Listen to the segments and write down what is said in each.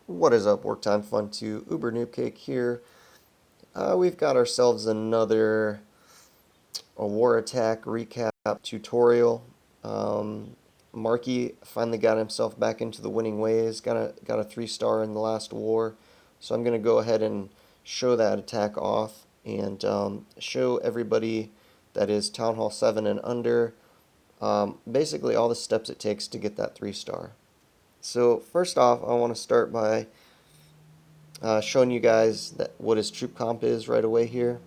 What is up, Work Time Fun 2? Uber Noob Cake here. We've got ourselves another a war attack recap tutorial. Um, Marqui finally got himself back into the winning ways. Got a 3-star in the last war, so I'm gonna go ahead and show that attack off and show everybody that is Town Hall 7 and under. Basically, all the steps it takes to get that 3-star. So first off, I want to start by showing you guys what his troop comp is right away here.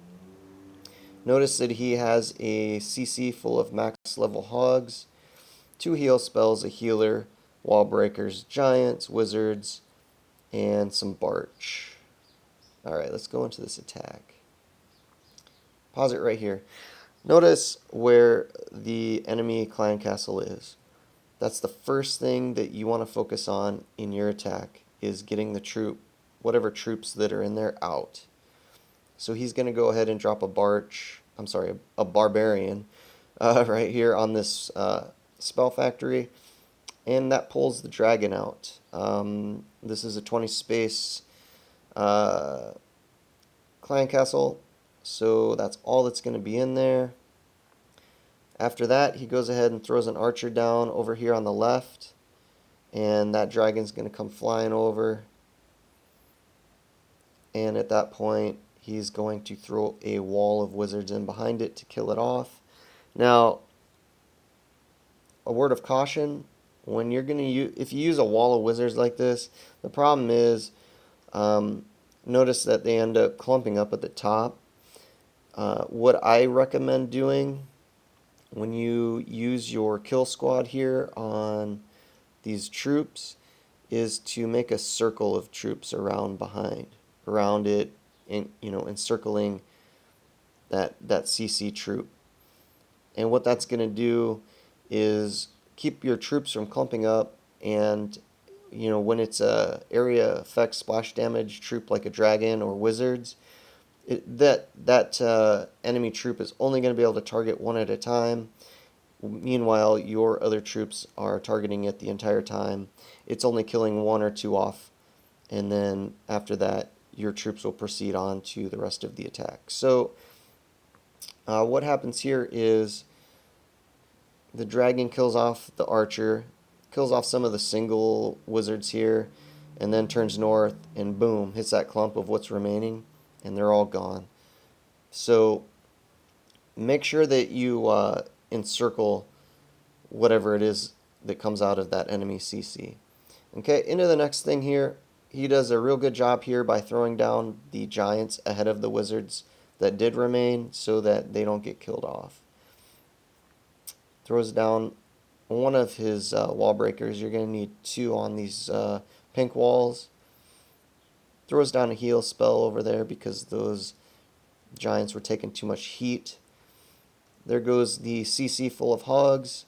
Notice that he has a CC full of max level hogs, 2 heal spells, a healer, wall breakers, giants, wizards, and some barch. Alright, let's go into this attack. Pause it right here. Notice where the enemy clan castle is. That's the first thing that you want to focus on in your attack, is getting the whatever troops that are in there out. So he's going to go ahead and drop a barbarian right here on this spell factory, and that pulls the dragon out. This is a 20 space uh, clan castle, so that's all that's going to be in there. After that, he goes ahead and throws an archer down over here on the left, and that dragon's going to come flying over. And at that point, he's going to throw a wall of wizards in behind it to kill it off. Now, a word of caution: when you're gonna if you use a wall of wizards like this, the problem is, notice that they end up clumping up at the top. What I recommend doing when you use your kill squad here on these troops is to make a circle of troops around it, and encircling that CC troop. And what that's going to do is keep your troops from clumping up, and when it's a area effect splash damage troop like a dragon or wizards, that enemy troop is only going to be able to target one at a time. Meanwhile, your other troops are targeting it the entire time. It's only killing one or two off, and then after that, your troops will proceed on to the rest of the attack. So, what happens here is the dragon kills off the archer, kills off some of the single wizards here, and then turns north and boom, hits that clump of what's remaining, and they're all gone. So make sure that you encircle whatever it is that comes out of that enemy CC. Okay, into the next thing here. He does a real good job here by throwing down the giants ahead of the wizards that did remain so that they don't get killed off. Throws down one of his wall breakers. You're going to need 2 on these pink walls. Throws down a heal spell over there because those giants were taking too much heat. There goes the CC full of hogs,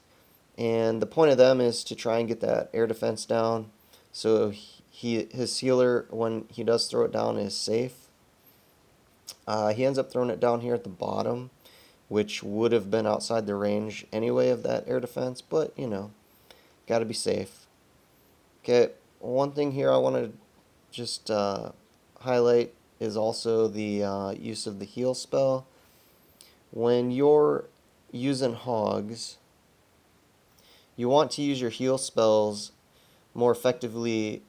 and the point of them is to try and get that air defense down. So his healer, when he does throw it down, is safe. He ends up throwing it down here at the bottom, which would have been outside the range anyway of that air defense, but gotta be safe. Okay, one thing here I want to just highlight is also the use of the heal spell. When you're using hogs, you want to use your heal spells more effectively,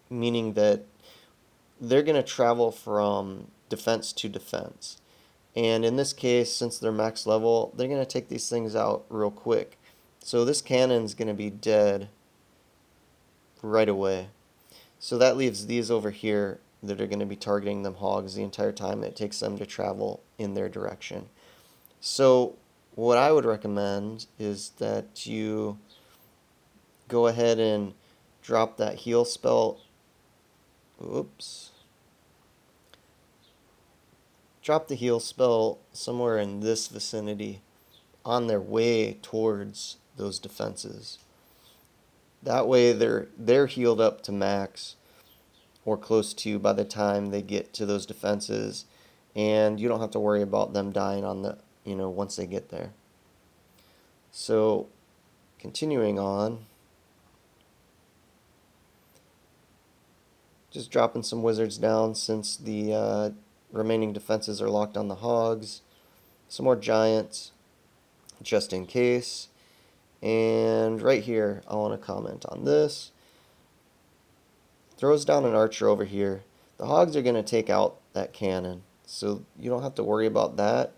meaning that they're going to travel from defense to defense. And in this case, since they're max level, they're going to take these things out real quick. So this cannon's going to be dead right away. So that leaves these over here that are going to be targeting them hogs the entire time it takes them to travel in their direction. So what I would recommend is that you go ahead and drop that heal spell. Oops. Drop the heal spell somewhere in this vicinity on their way towards those defenses. That way they're healed up to max or close to by the time they get to those defenses, and you don't have to worry about them dying on the once they get there. So continuing on, Just dropping some wizards down since the remaining defenses are locked on the hogs. Some more giants, just in case. And right here, I want to comment on this. Throws down an archer over here. The hogs are going to take out that cannon, so you don't have to worry about that.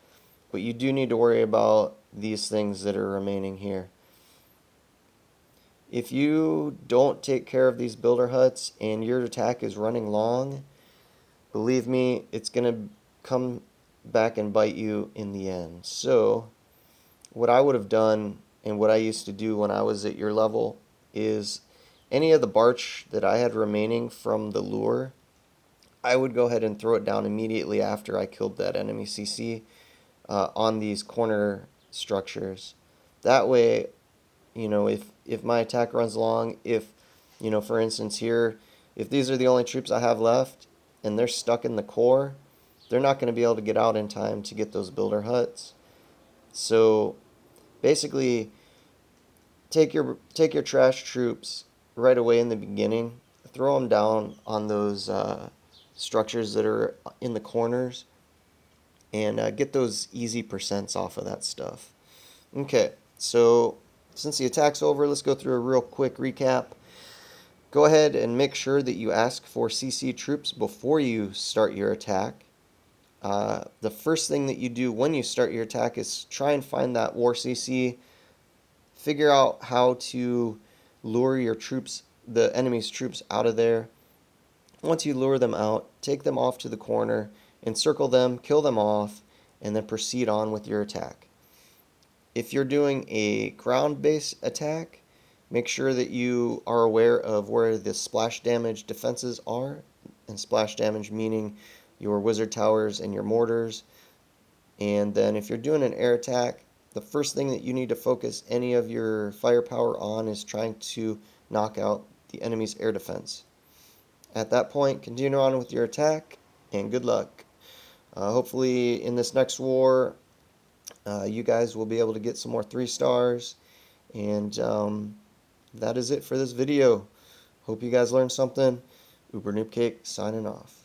But you do need to worry about these things that are remaining here. If you don't take care of these builder huts and your attack is running long, believe me, it's going to come back and bite you in the end. So what I would have done and what I used to do when I was at your level is any of the barch that I had remaining from the lure, I would go ahead and throw it down immediately after I killed that enemy CC on these corner structures. That way, if my attack runs long, if, for instance here, if these are the only troops I have left and they're stuck in the core, they're not going to be able to get out in time to get those builder huts. So basically, take your trash troops right away in the beginning, throw them down on those structures that are in the corners, and get those easy percents off of that stuff. Okay, so since the attack's over, let's go through a real quick recap. Go ahead and make sure that you ask for CC troops before you start your attack. The first thing that you do when you start your attack is try and find that war CC. Figure out how to lure your troops, the enemy's troops, out of there. Once you lure them out, take them off to the corner, encircle them, kill them off, and then proceed on with your attack. If you're doing a ground-based attack, make sure that you are aware of where the splash damage defenses are, and splash damage meaning your wizard towers and your mortars. And then if you're doing an air attack, the first thing that you need to focus any of your firepower on is trying to knock out the enemy's air defense. At that point, continue on with your attack, and good luck. Hopefully in this next war, you guys will be able to get some more 3 stars. And that is it for this video. Hope you guys learned something. Uber Noob Cake signing off.